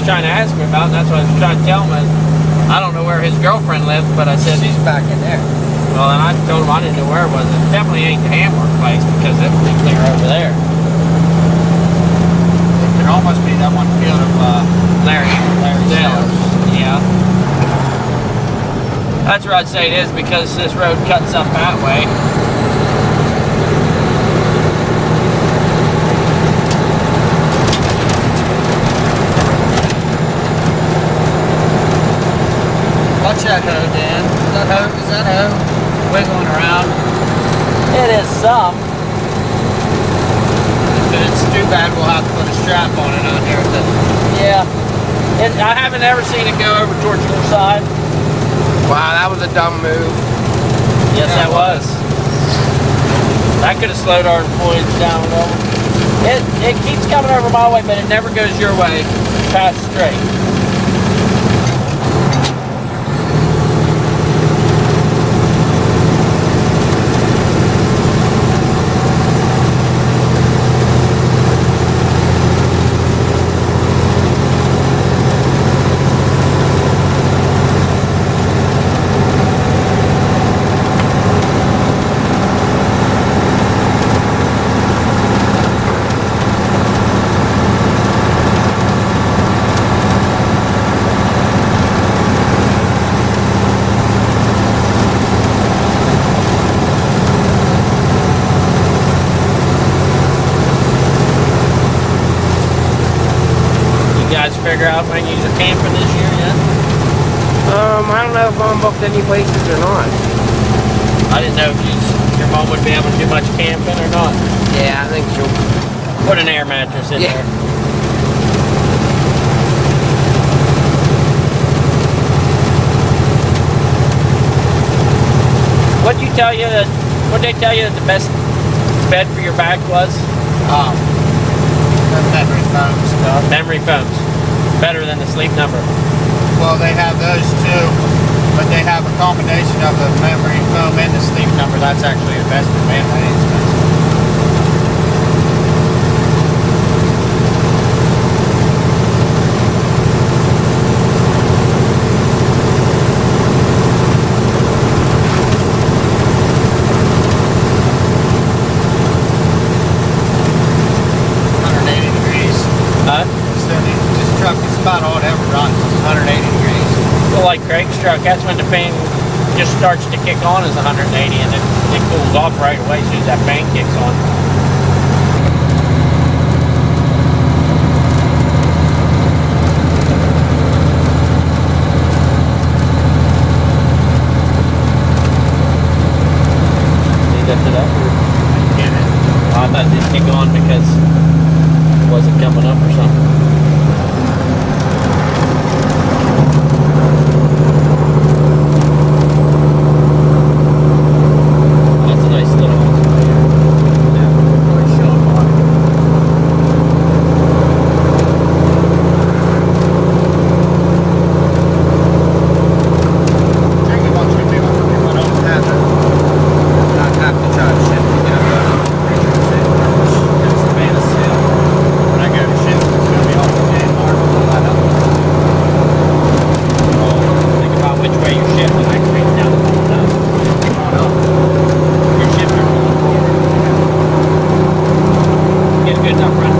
trying to ask him about, and that's what I was trying to tell him. I don't know where his girlfriend lives, but I said she's back in there. Well, and I told him I didn't know where it was. It definitely ain't the handwork place because it would be clear over there. It could almost be that one field of Larry Sellers. Yeah. That's where I'd say it is because this road cuts up that way. Watch that hoe, Dan. Is that hoe wiggling around? It is some. It's too bad we'll have to put a strap on it out here. Yeah. I haven't ever seen it go over towards your side. Wow, that was a dumb move. Yes, that was. That could have slowed our employees down a little. It keeps coming over my way, but it never goes your way. Past straight. Figure out when you are camping this year yet? I don't know if I'm booked any places or not. I didn't know if your mom would be able to do much camping or not. Yeah, I think she'll put an air mattress in there. What'd they tell you that the best bed for your back was? Memory foam stuff. Memory foams. Better than the Sleep Number. Well, they have those too, but they have a combination of the memory foam and the Sleep Number. That's actually the best for man. That ain't expensive. It's about all it ever runs, 180 degrees. Well, like Craig's truck, that's when the fan just starts to kick on is 180 and it cools off right away as soon as that fan kicks on. They lifted up or? I thought it didn't kick on because it wasn't coming up or something. Good enough run.